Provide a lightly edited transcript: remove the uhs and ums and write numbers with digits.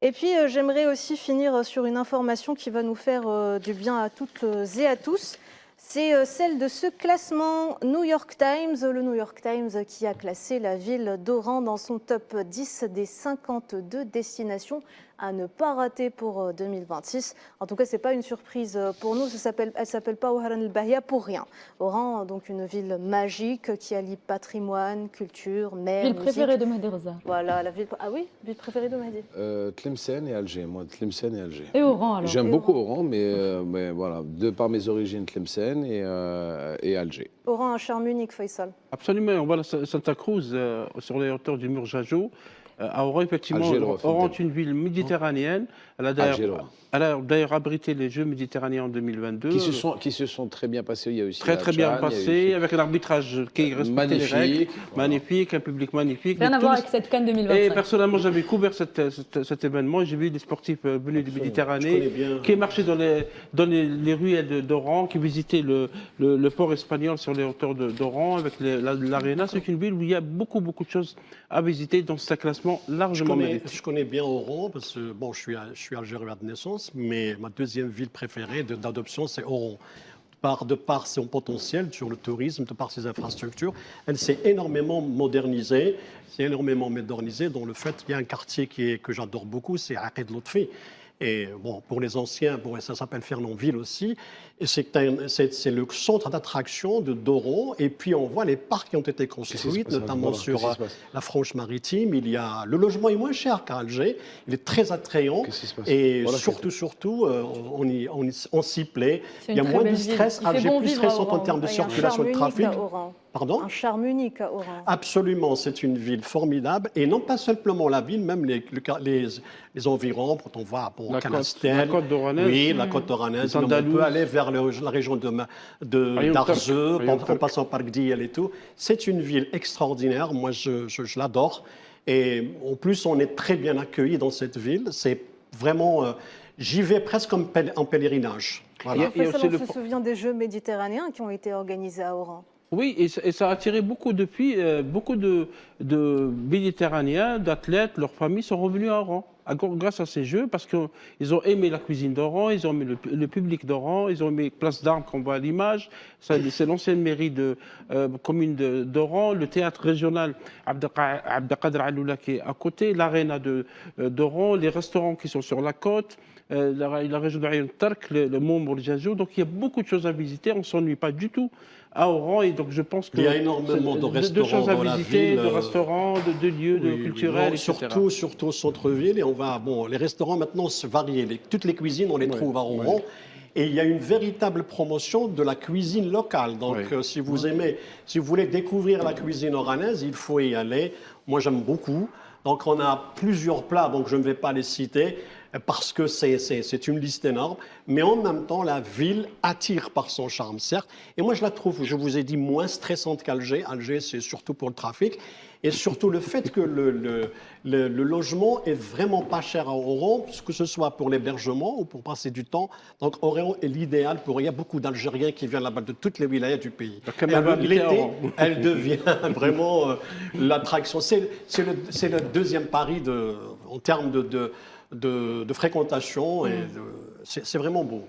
Et puis, j'aimerais aussi finir sur une information qui va nous faire du bien à toutes et à tous. C'est celle de ce classement New York Times, le New York Times qui a classé la ville d'Oran dans son top 10 des 52 destinations à ne pas rater pour 2026. En tout cas, ce n'est pas une surprise pour nous, elle ne s'appelle pas Oran el-Bahia pour rien. Oran, donc une ville magique qui allie patrimoine, culture, mer, Ville musique. préférée de Mahdi Reza. Voilà, la ville... Ah oui, ville préférée de Mahdi. Tlemcen et Alger, moi, Tlemcen et Alger. Et Oran alors. J'aime Et beaucoup Oran, mais voilà, de par mes origines, Tlemcen et Alger. Oran a un charme unique, Faisal. Absolument, on voit la Santa Cruz sur les hauteurs du mur Jajo. À Oran, effectivement, Alger, Oran est une ville méditerranéenne. Elle Alger, a d'ailleurs abrité les Jeux méditerranéens en 2022. Qui se sont très bien passés. Il y a aussi Très bien passé, avec un arbitrage qui respecte les règles. Voilà. Magnifique, un public magnifique. Rien à voir avec cette Cannes 2025. Et personnellement, j'avais couvert cet événement. J'ai vu des sportifs venus de Méditerranée qui marchaient dans les ruelles d'Oran, qui visitaient le port espagnol sur les hauteurs d'Oran avec l'aréna. C'est une ville où il y a beaucoup de choses à visiter dans ce classement largement mérité. Je connais bien Oran parce que bon, je suis algérien de naissance, mais ma deuxième ville préférée d'adoption, c'est Oran. De par son potentiel sur le tourisme, de par ses infrastructures, elle s'est énormément modernisée. Dans le fait qu'il y a un quartier que j'adore beaucoup, c'est Aqed Lotfi. Et bon, pour les anciens, ça s'appelle Fernandville aussi. Et c'est le centre d'attraction de Doron. Et puis on voit les parcs qui ont été construits, notamment sur la Franche-Maritime. Le logement est moins cher qu'à Alger. Il est très attrayant. Et surtout, on s'y plaît. Il y a moins de stress. Alger est plus stressant en termes de circulation de trafic. Pardon ? Un charme unique à Oran. Absolument, c'est une ville formidable. Et non pas simplement la ville, même les environs, quand on va à Canastel. La côte d'Oranaise. Oui, la côte d'Oranaise. On peut aller vers la région d'Arzeu, en passant par Gdiyel et tout. C'est une ville extraordinaire. Moi, je l'adore. Et en plus, on est très bien accueillis dans cette ville. C'est vraiment... j'y vais presque en pèlerinage. Voilà. On se souvient des Jeux méditerranéens qui ont été organisés à Oran. Oui, et ça a attiré beaucoup de Méditerranéens, d'athlètes, leurs familles sont revenus à Oran grâce à ces Jeux, parce qu'ils ont aimé la cuisine d'Oran, ils ont aimé le public d'Oran, ils ont aimé Place d'Armes qu'on voit à l'image. C'est l'ancienne mairie commune d'Oran, le théâtre régional Abdelkader Aloula qui est à côté, l'aréna d'Oran, les restaurants qui sont sur la côte. La région de Aïn Tark, le Mont Mourjazou. Donc il y a beaucoup de choses à visiter, on ne s'ennuie pas du tout à Oran. Et donc je pense qu'il y a énormément de restaurants de choses à dans visiter, la ville, de restaurants, de lieux, de culturels, etc. Surtout au centre-ville. Et les restaurants maintenant se varient. Toutes les cuisines, on les trouve à Oran. Et il y a une véritable promotion de la cuisine locale. Donc, si vous voulez découvrir la cuisine oranaise, il faut y aller. Moi, j'aime beaucoup. Donc, on a plusieurs plats, donc je ne vais pas les citer, parce que c'est une liste énorme. Mais en même temps, la ville attire par son charme, certes. Et moi, je la trouve, je vous ai dit, moins stressante qu'Alger. Alger, c'est surtout pour le trafic. Et surtout le fait que le logement est vraiment pas cher à Oran, que ce soit pour l'hébergement ou pour passer du temps. Donc Oran est l'idéal pour... Il y a beaucoup d'Algériens qui viennent là-bas de toutes les wilayas du pays. L'été, elle devient vraiment l'attraction. C'est le deuxième Paris en termes de fréquentation. Et c'est vraiment beau.